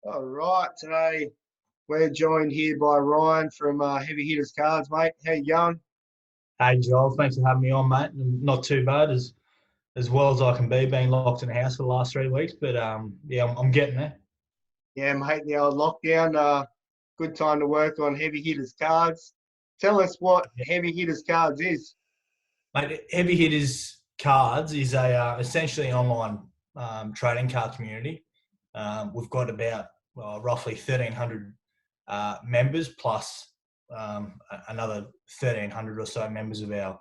All right, today we're joined here by Ryan from Heavy Hitters Cards, mate. How you going? Hey Joel, thanks for having me on, mate. Not too bad, as well as I can be, being locked in the house for the last 3 weeks. But yeah, I'm getting there. Yeah, mate, the old lockdown. Good time to work on Heavy Hitters Cards. Tell us what Yeah. Heavy Hitters Cards is. Mate, Heavy Hitters Cards is a essentially an online trading card community. We've got about roughly 1,300 members plus another 1,300 or so members of our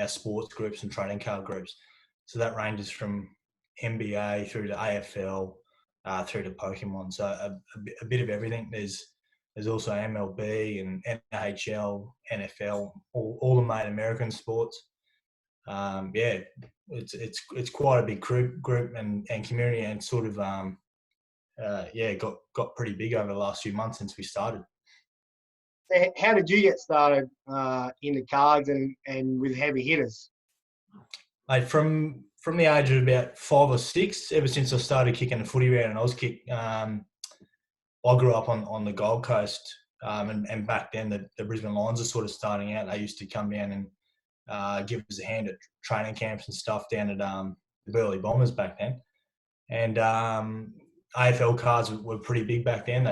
sports groups and trading card groups. So that ranges from NBA through to AFL, through to Pokemon. So a bit of everything. There's also MLB and NHL, NFL, all the main American sports. Yeah, it's quite a big group and community, and sort of yeah, got pretty big over the last few months since we started. How did you get started in the cards and with Heavy Hitters? Mate, from the age of about 5 or 6, ever since I started kicking the footy around and I was kick, I grew up on the Gold Coast, and back then the Brisbane Lions are sort of starting out. They used to come down and give us a hand at training camps and stuff down at the Burleigh Bombers back then. And AFL cards were pretty big back then.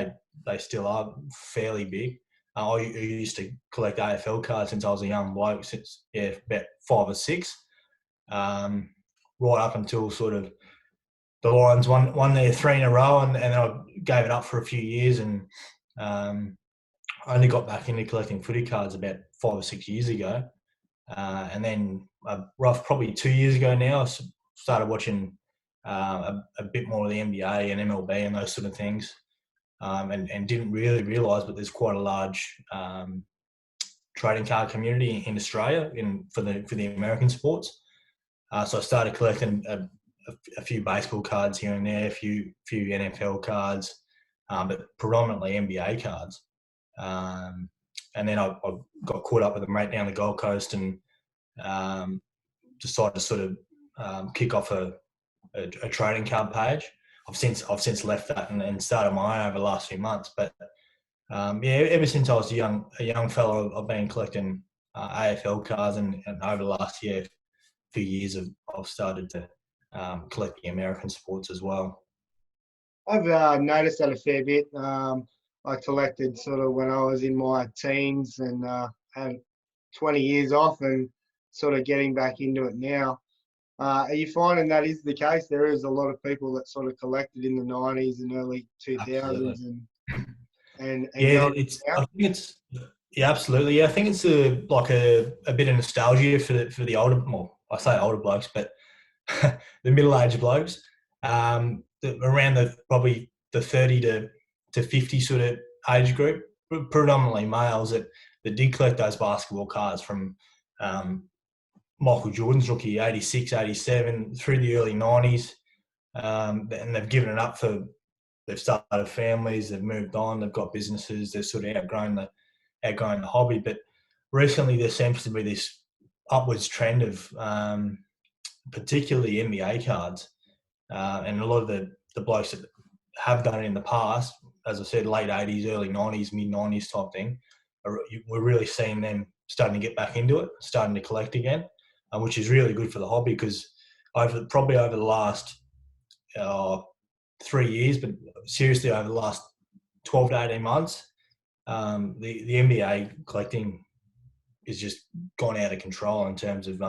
They still are fairly big. I used to collect AFL cards since I was a young bloke, since about 5 or 6, right up until sort of the Lions won their 3 in a row, and I gave it up for a few years, and I only got back into collecting footy cards about 5 or 6 years ago. And then probably 2 years ago now, I started watching a bit more of the NBA and MLB and those sort of things, and didn't really realise, but there's quite a large trading card community in Australia for the American sports. So I started collecting a few baseball cards here and there, a few NFL cards, but predominantly NBA cards. And then I got caught up with a mate down the Gold Coast, and decided to sort of kick off a trading card page. I've since left that and started my own over the last few months. But yeah, ever since I was a young fellow, I've been collecting AFL cards, and over the last few years, I've started to collect the American sports as well. I've noticed that a fair bit. I collected sort of when I was in my teens and had 20 years off and sort of getting back into it now. Are you finding that is the case? There is a lot of people that sort of collected in the 90s and early 2000s Absolutely. and Yeah, going it's. now. I think it's. Yeah, absolutely. Yeah, I think it's a bit of nostalgia for the older. Well, I say older blokes, but the middle-aged blokes, around probably the 30 to 50 sort of age group, predominantly males that did collect those basketball cards from Michael Jordan's rookie, 86, 87, through the early 90s. And they've given it up they've started families, they've moved on, they've got businesses, they've sort of outgrown the hobby. But recently there seems to be this upwards trend of particularly NBA cards, and a lot of the blokes that have done it in the past, as I said, late 80s, early 90s, mid 90s type thing, we're really seeing them starting to get back into it, starting to collect again, which is really good for the hobby, because probably over the last 3 years, but seriously over the last 12 to 18 months, the NBA collecting is just gone out of control in terms of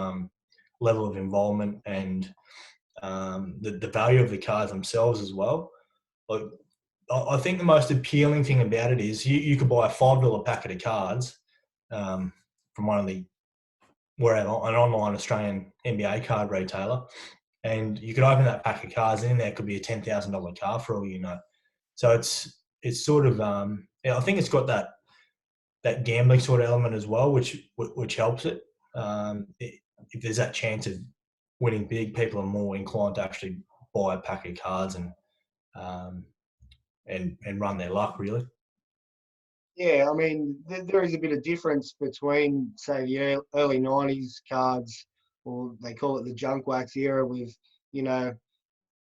level of involvement and the value of the cards themselves as well. Like, I think the most appealing thing about it is you could buy a $5 packet of cards from one of the wherever, an online Australian NBA card retailer, and you could open that pack of cards, and in there could be a $10,000 card for all you know. So it's sort of yeah, I think it's got that gambling sort of element as well, which helps it. If there's that chance of winning big, people are more inclined to actually buy a pack of cards um, and run their luck, really. Yeah, I mean, there is a bit of difference between, say, the early 90s cards, or they call it the junk wax era, with, you know,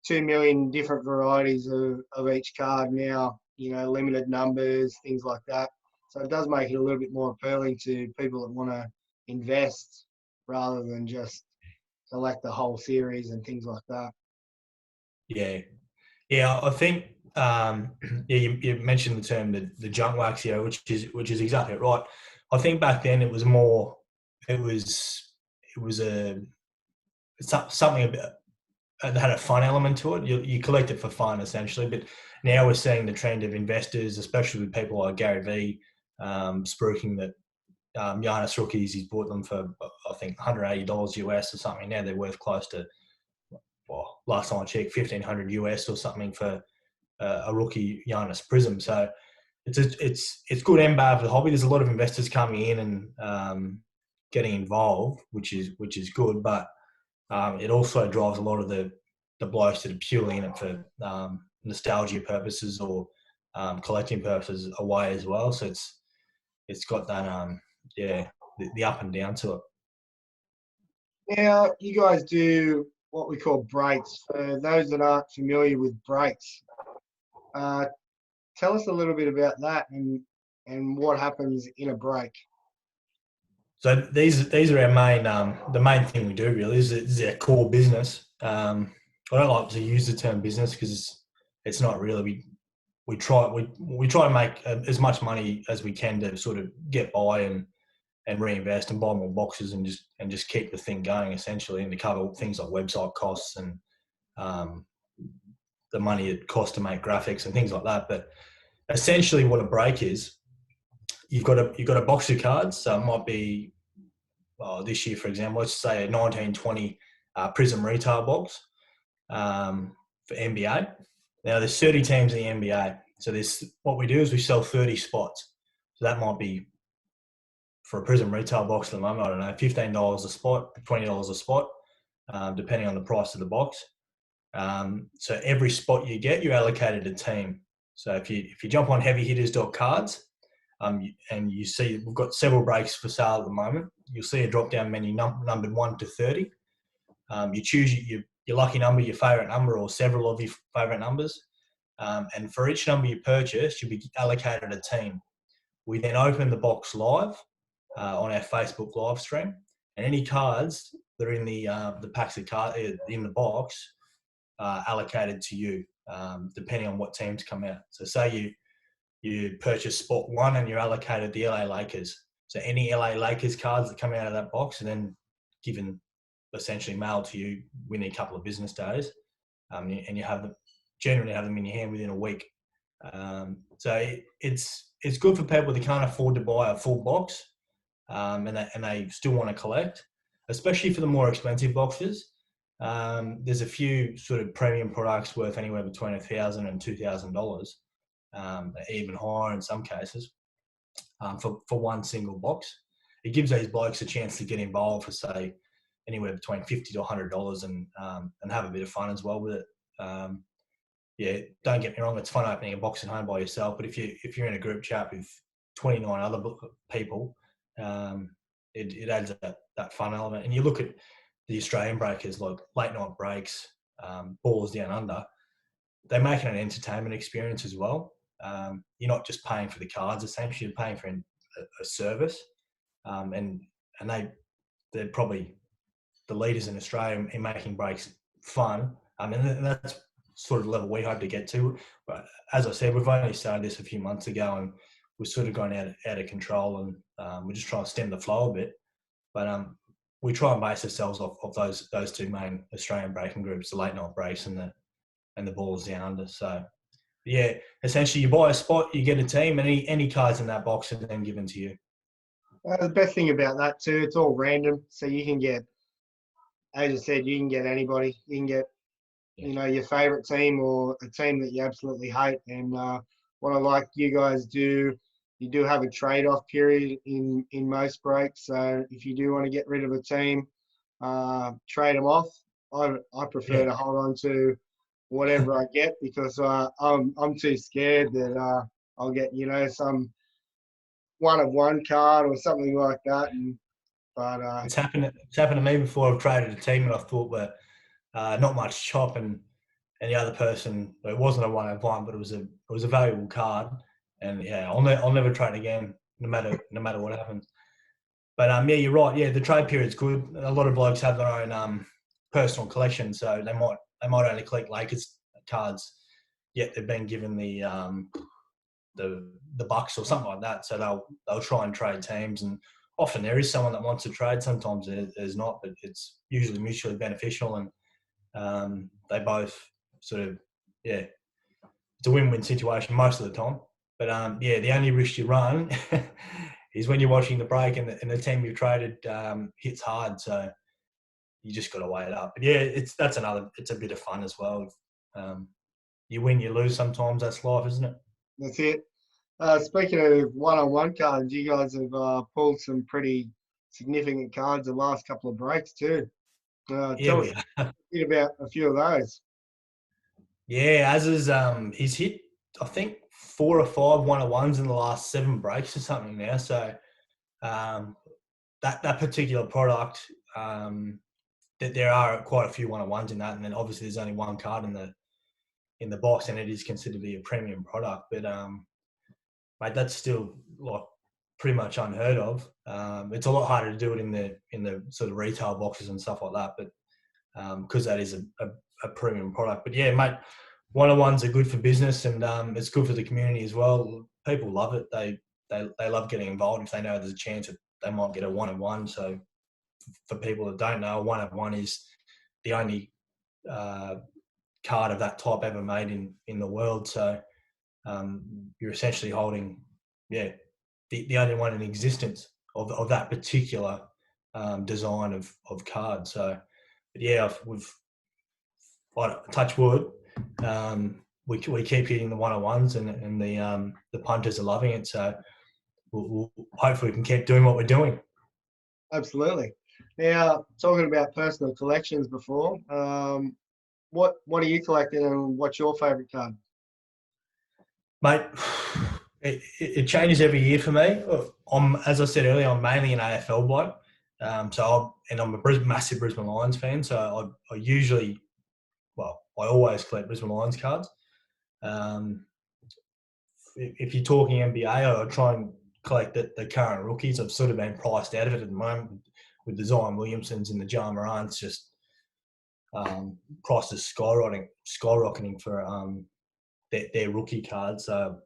2 million different varieties of each card now, limited numbers, things like that. So it does make it a little bit more appealing to people that want to invest rather than just select the whole series and things like that. Yeah. Yeah, I think yeah, you mentioned the term the junk wax here, which is exactly right. I think back then it was a something a bit that had a fun element to it. You collect it for fun essentially, but now we're seeing the trend of investors, especially with people like Gary Vee, spruiking that Giannis rookies. He's bought them for I think $180 US or something. Now they're worth close to, well, last time I checked, $1,500 US or something for a rookie Giannis Prism. So it's good and bad for the hobby. There's a lot of investors coming in and getting involved, which is good, but it also drives a lot of the blokes that are purely in it for nostalgia purposes or collecting purposes away as well. So it's got that the up and down to it. Now, you guys do what we call breaks. For those that aren't familiar with breaks, tell us a little bit about that and what happens in a break. So these are our main the main thing we do really is our core business. I don't like to use the term business because it's not really. We try to make as much money as we can to sort of get by and reinvest and buy more boxes and just keep the thing going essentially, and to cover things like website costs and the money it costs to make graphics and things like that. But essentially, what a break is, you've got a box of cards. So it might be this year, for example, let's say a 1920 Prism retail box for NBA. Now there's 30 teams in the NBA. So what we do is we sell 30 spots. So that might be, for a Prism retail box at the moment, I don't know, $15 a spot, $20 a spot, depending on the price of the box. So every spot you get, you're allocated a team. So if you jump on heavyhitters.cards, and you see we've got several breaks for sale at the moment, you'll see a drop-down menu numbered 1 to 30. You choose your lucky number, your favourite number, or several of your favourite numbers. And for each number you purchase, you'll be allocated a team. We then open the box live on our Facebook live stream, and any cards that are in the packs of cards in the box are allocated to you, depending on what teams come out. So say you purchase spot 1 and you're allocated the LA Lakers. So any LA Lakers cards that come out of that box are then given, essentially mailed to you within a couple of business days, and you generally have them in your hand within a week. So it's good for people that can't afford to buy a full box, and they still want to collect, especially for the more expensive boxes. There's a few sort of premium products worth anywhere between $1,000 and $2,000, even higher in some cases, for one single box. It gives these blokes a chance to get involved for, say, anywhere between $50 to $100 and have a bit of fun as well with it. Don't get me wrong, it's fun opening a box at home by yourself, but if you're in a group chat with 29 other people, it adds that fun element. And you look at the Australian breakers, like late night breaks, Ballers Down Under, they make it an entertainment experience as well. You're not just paying for the cards, essentially you're paying for a service, and they're probably the leaders in Australia in making breaks fun. And that's sort of the level we hope to get to. But as I said, we've only started this a few months ago, and we're sort of gone out of control, and we're just trying to stem the flow a bit. But we try and base ourselves off those two main Australian breaking groups, the late night breaks and the Ballers Down Under. So yeah, essentially you buy a spot, you get a team, and any cards in that box are then given to you. The best thing about that too, it's all random, so you can get, as I said, you can get anybody. You can get, your favourite team or a team that you absolutely hate. And what I like you guys do, you do have a trade-off period in most breaks. So if you do want to get rid of a team, trade them off. I prefer to hold on to whatever I get, because I'm too scared that I'll get some one of one card or something like that. But it's happened to me before. I've traded a team and I thought were not much chop, and and the other person, it wasn't a 1 of 1, but it was a valuable card. And yeah, I'll never trade again, no matter what happens. But yeah, you're right. Yeah, the trade period's good. A lot of blokes have their own personal collection, so they might only collect Lakers cards, yet they've been given the Bucks or something like that. So they'll try and trade teams, and often there is someone that wants to trade. Sometimes there's not, but it's usually mutually beneficial, and they both sort of, yeah, it's a win-win situation most of the time. But yeah, the only risk you run is when you're watching the break and the team you've traded hits hard. So you just got to weigh it up. But yeah, it's a bit of fun as well. You win, you lose sometimes. That's life, isn't it? That's it. Speaking of one-on-one cards, you guys have pulled some pretty significant cards the last couple of breaks too. Yeah, Tell us a bit about a few of those. Yeah, as is, he's hit, I think, 4 or 5 1-on-1s in the last 7 breaks or something now. So that particular product, that there are quite a few 1-on-1s in that, and then obviously there's only one card in the box, and it is considered to be a premium product. But mate, that's still like pretty much unheard of. It's a lot harder to do it in the sort of retail boxes and stuff like that, but because that is a premium product. But yeah, mate, 1-on-1s are good for business, and it's good for the community as well. People love it. They love getting involved if they know there's a chance that they might get a 1-on-1. So for people that don't know, a 1-on-1 is the only card of that type ever made in the world. So you're essentially holding, yeah, the only one in existence of that particular design of card. So, but yeah, touch wood, we keep hitting the 1-on-1s, and the punters are loving it. So we'll hopefully we can keep doing what we're doing. Absolutely. Now, talking about personal collections before, what are you collecting, and what's your favourite card? Mate, it changes every year for me. As I said earlier, I'm mainly an AFL bloke. I'm a massive Brisbane Lions fan. So I usually, I always collect Brisbane Lions cards. If you're talking NBA, I try and collect the current rookies. I've sort of been priced out of it at the moment with the Zion Williamsons and the Ja Morants. Just prices skyrocketing for their rookie cards. So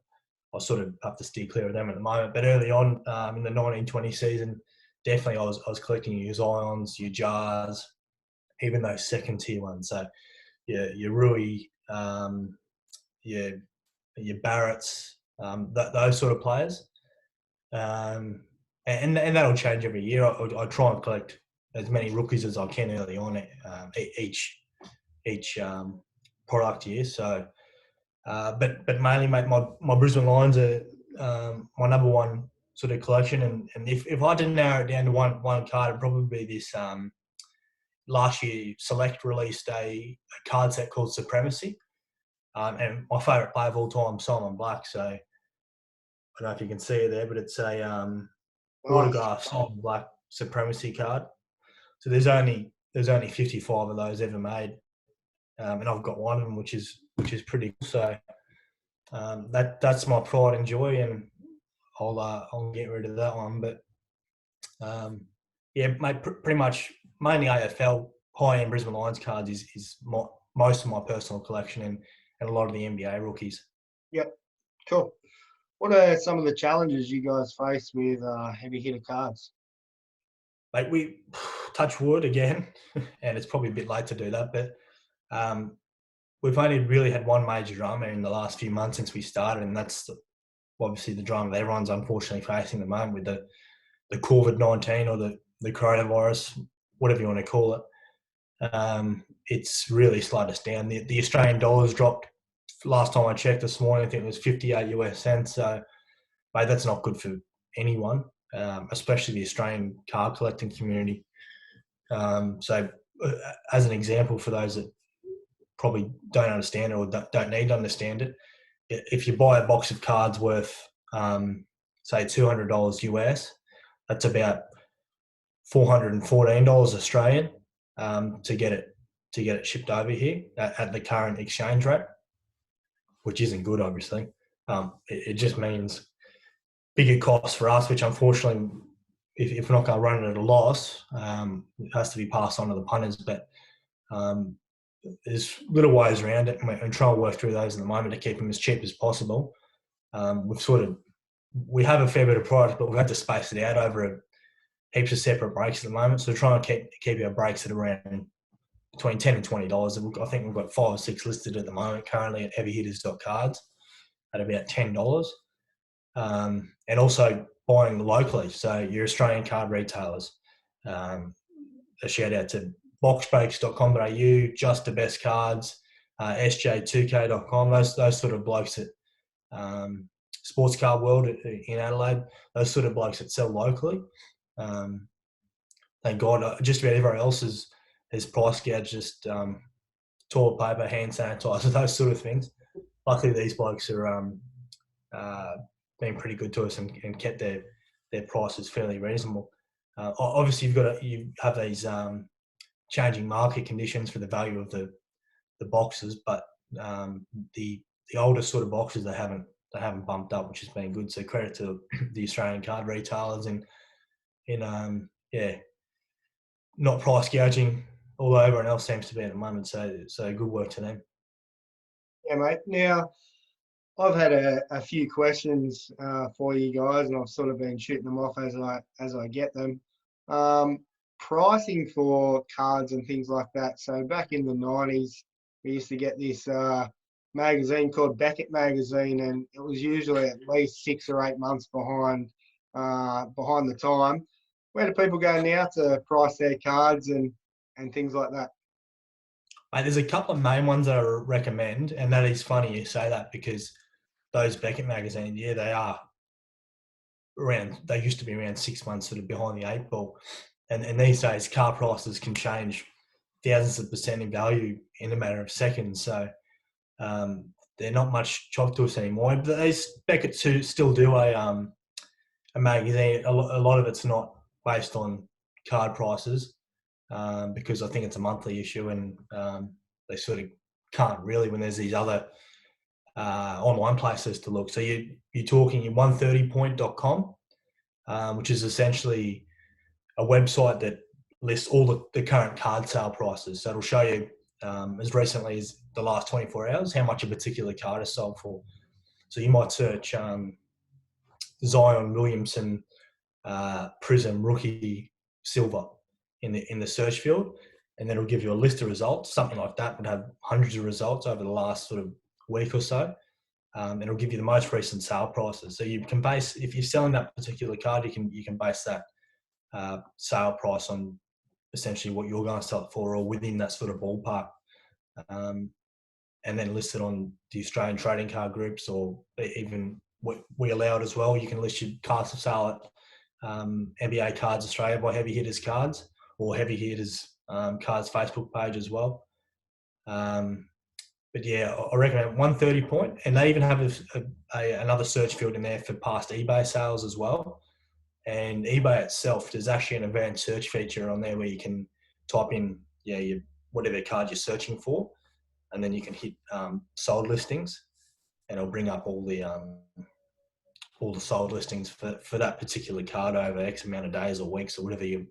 I sort of have to steer clear of them at the moment. But early on in the 1920 season, definitely I was collecting your Zions, your Jars, even those second tier ones. So yeah, your Rui, your Barretts, those sort of players. And that'll change every year. I try and collect as many rookies as I can early on each product year. So, but mainly, mate, my Brisbane Lions are my number one sort of collection. And if I didn't narrow it down to one card, it'd probably be this last year Select released a card set called Supremacy. And my favourite player of all time, Simon Black. So I don't know if you can see it there, but it's a autographed Simon Black Supremacy card. So there's only 55 of those ever made, and I've got one of them, which is pretty cool. So that's my pride and joy, and I'll get rid of that one. But yeah, mate, pretty much mainly AFL high-end Brisbane Lions cards is most of my personal collection, and a lot of the NBA rookies. Yep, cool. What are some of the challenges you guys face with heavy hitter cards? Mate, we touch wood again, and it's probably a bit late to do that, but we've only really had one major drama in the last few months since we started, and that's obviously the drama that everyone's unfortunately facing at the moment with the COVID-19 or the coronavirus, whatever you want to call it. It's really slowed us down. The Australian dollar's dropped. Last time I checked this morning, I think it was 58 US cents. So, mate, that's not good for anyone, especially the Australian card collecting community. So, as an example, for those that probably don't understand it or don't need to understand it, if you buy a box of cards worth, say, $200 US, that's about $414 Australian to get it to get it shipped over here at the current exchange rate, which isn't good, obviously. It just means bigger costs for us, which unfortunately, if we're not going to run it at a loss, it has to be passed on to the punters. But there's little ways around it, and we're trying to work through those at the moment to keep them as cheap as possible. We have a fair bit of product, but we've had to space it out over heaps of separate breaks at the moment. So we're trying to keep our breaks at around between $10 and $20. I think we've got 5 or 6 listed at the moment currently at heavyhitters.cards at about $10. And also buying locally. So your Australian card retailers. A shout out to boxbreaks.com.au, Just the Best Cards, SJ2K.com, those sort of blokes at Sports Card World in Adelaide, those sort of blokes that sell locally. Thank God, just about everywhere else is price gouged, just toilet paper, hand sanitizer, those sort of things. Luckily, these blokes are been pretty good to us and kept their prices fairly reasonable. Obviously, you have these changing market conditions for the value of the boxes, but the older sort of boxes they haven't bumped up, which has been good. So credit to the Australian card retailers in not price gouging all everyone else seems to be at the moment. So good work to them. Yeah, mate. Now, I've had a few questions for you guys, and I've sort of been shooting them off as I get them. Pricing for cards and things like that. So back in the 90s, we used to get this magazine called Beckett Magazine, and it was usually at least 6 or 8 months behind the time. Where do people go now to price their cards and things like that? There's a couple of main ones that I recommend, and that is funny you say that because those Beckett magazines, yeah, they are around. They used to be around 6 months sort of behind the 8 ball, and these days car prices can change thousands of percent in value in a matter of seconds. So they're not much chalk to us anymore. But these Beckett still do a magazine. A lot of it's not based on card prices because I think it's a monthly issue, and they sort of can't really when there's these other online places to look. So you're talking 130point.com, which is essentially a website that lists all the current card sale prices. So it'll show you as recently as the last 24 hours how much a particular card is sold for. So you might search Zion Williamson Prism Rookie Silver in the search field, and then it'll give you a list of results. Something like that would have hundreds of results over the last sort of week or so. And it'll give you the most recent sale prices. So you can base, if you're selling that particular card, you can base that sale price on essentially what you're going to sell it for, or within that sort of ballpark. And then list it on the Australian trading card groups, or even what we allow it as well. You can list your cards for sale at NBA Cards Australia by Heavy Hitters Cards, or Heavy Hitters Cards Facebook page as well. But yeah, I recommend 130point, and they even have another search field in there for past eBay sales as well. And eBay itself, there's actually an advanced search feature on there where you can type in whatever card you're searching for, and then you can hit sold listings, and it'll bring up all the sold listings for that particular card over X amount of days or weeks or whatever your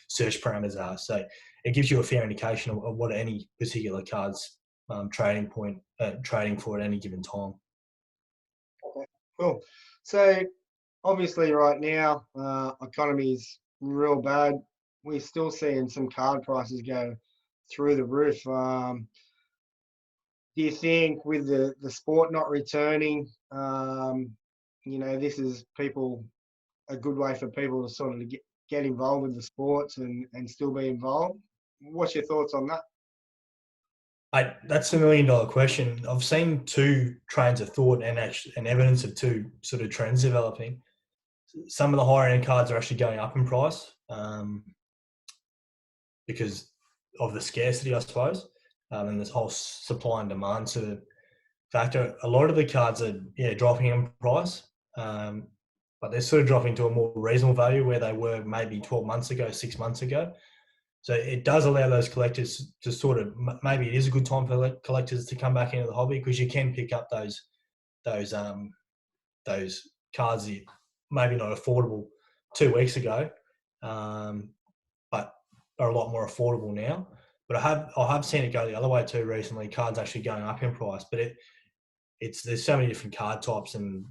search parameters are. So it gives you a fair indication of what any particular card's trading for at any given time. Okay, cool. So obviously right now, economy's real bad. We're still seeing some card prices go through the roof. Do you think with the sport not returning, this is a good way for people to sort of get involved with the sports and still be involved? What's your thoughts on that? That's $1 million question. I've seen two trains of thought and evidence of two sort of trends developing. Some of the higher end cards are actually going up in price because of the scarcity, I suppose, and this whole supply and demand sort of factor. A lot of the cards are dropping in price, but they're sort of dropping to a more reasonable value where they were maybe 12 months ago, 6 months ago. So it does allow those collectors to sort of, maybe it is a good time for collectors to come back into the hobby, because you can pick up those cards that maybe not affordable 2 weeks ago, but are a lot more affordable now. But I have seen it go the other way too recently. Cards actually going up in price, but there's so many different card types, and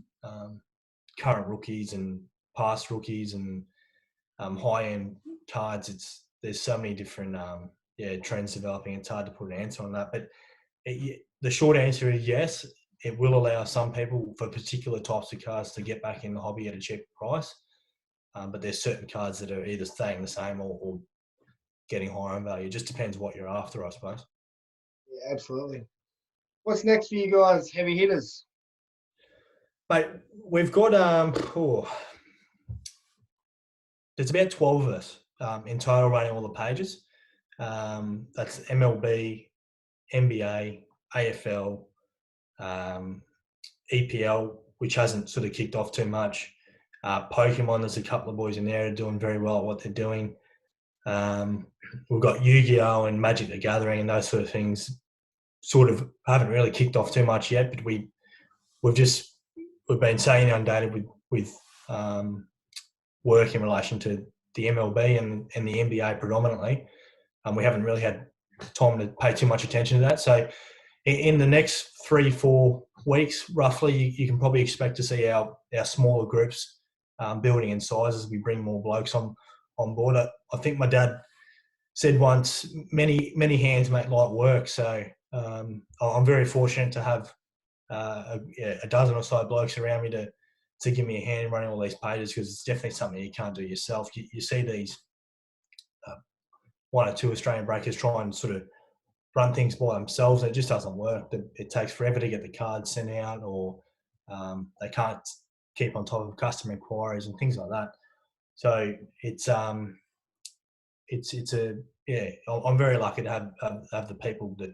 current rookies and past rookies and high end cards. There's so many different trends developing. It's hard to put an answer on that, but the short answer is yes. It will allow some people for particular types of cards to get back in the hobby at a cheap price. But there's certain cards that are either staying the same or getting higher in value. It just depends what you're after, I suppose. Yeah, absolutely. What's next for you guys, heavy hitters? Mate, we've got there's about 12 of us in total running all the pages. That's MLB, NBA, AFL, EPL, which hasn't sort of kicked off too much. Pokemon, there's a couple of boys in there who are doing very well at what they're doing. We've got Yu-Gi-Oh! And Magic the Gathering and those sort of things sort of haven't really kicked off too much yet, but we've been staying inundated with work in relation to the MLB and the NBA predominantly. We haven't really had time to pay too much attention to that. So in the next 3-4 weeks, roughly, you can probably expect to see our smaller groups building in size as we bring more blokes on board. I think my dad said once, many hands make light work. So I'm very fortunate to have a dozen or so blokes around me to give me a hand running all these pages, because it's definitely something you can't do yourself. You see these one or two Australian breakers try and sort of run things by themselves, and it just doesn't work. It takes forever to get the cards sent out, or they can't keep on top of customer inquiries and things like that. So I'm very lucky to have the people that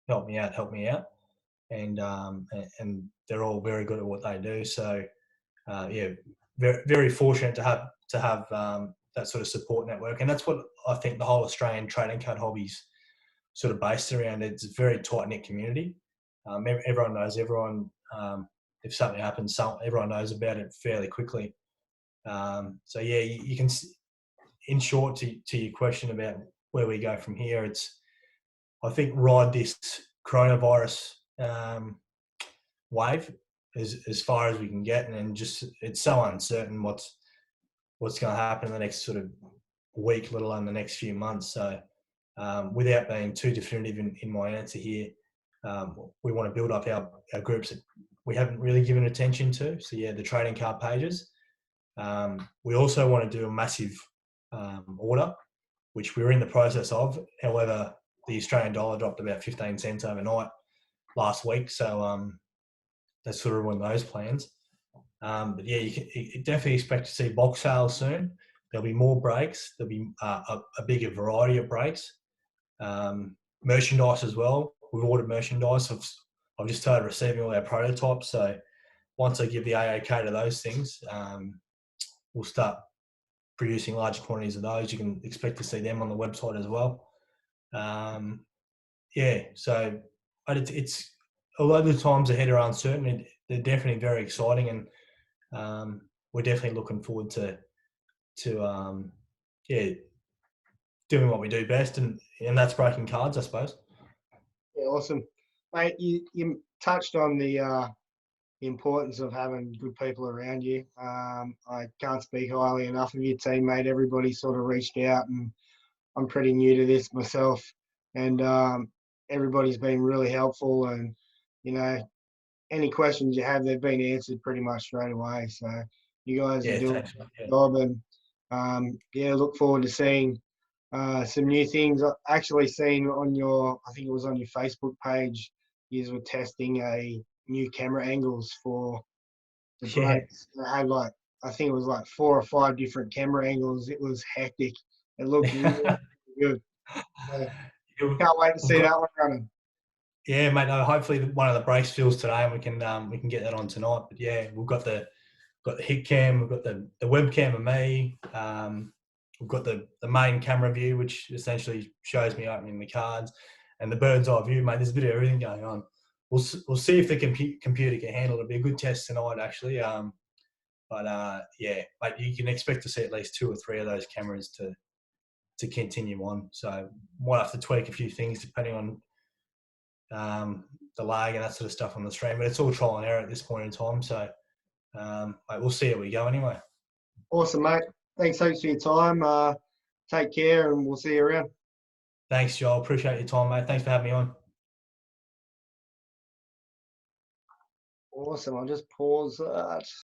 help me out, and they're all very good at what they do. So very, very fortunate to have that sort of support network, and that's what I think the whole Australian trading card hobby's sort of based around. It's a very tight knit community. Everyone knows everyone. If something happens, everyone knows about it fairly quickly. So yeah, you can, in short, to your question about where we go from here, it's, I think, ride this coronavirus wave as far as we can get, and then just, it's so uncertain what's going to happen in the next sort of week, let alone the next few months. So without being too definitive in my answer here, we want to build up our groups that we haven't really given attention to. So yeah, the trading card pages. We also want to do a massive order, which we're in the process of. However, the Australian dollar dropped about 15 cents overnight last week. So that's sort of one of those plans. But yeah, you definitely expect to see box sales soon. There'll be more breaks. There'll be a bigger variety of breaks. Merchandise as well. We've ordered merchandise. I've just started receiving all our prototypes. So once I give the AOK to those things, we'll start producing large quantities of those. You can expect to see them on the website as well. So it's, although the times ahead are uncertain, they're definitely very exciting, and we're definitely looking forward to doing what we do best, and that's breaking cards, I suppose. Yeah, awesome, mate. You touched on the importance of having good people around you. I can't speak highly enough of your team, mate. Everybody sort of reached out, and I'm pretty new to this myself, and everybody's been really helpful, and any questions you have, they've been answered pretty much straight away. So you guys are doing a good job, and look forward to seeing some new things. I actually seen on I think it was on your Facebook page, you were testing a new camera angles for the breaks. It had I think it was 4 or 5 different camera angles. It was hectic. It looked really good. So, can't wait to see that one running. Yeah, mate. No, hopefully one of the breaks fills today, and we can get that on tonight. But yeah, we've got the hit cam, we've got the webcam of me. we've got the main camera view, which essentially shows me opening the cards, and the bird's eye view, mate. There's a bit of everything going on. We'll see if the computer can handle it. It'll be a good test tonight, actually. Yeah, mate, you can expect to see at least 2 or 3 of those cameras to continue on. So might have to tweak a few things depending on the lag and that sort of stuff on the stream. But it's all trial and error at this point in time. So mate, we'll see how we go anyway. Awesome, mate. Thanks heaps for your time. Take care, and we'll see you around. Thanks, Joel. Appreciate your time, mate. Thanks for having me on. Awesome. I'll just pause that.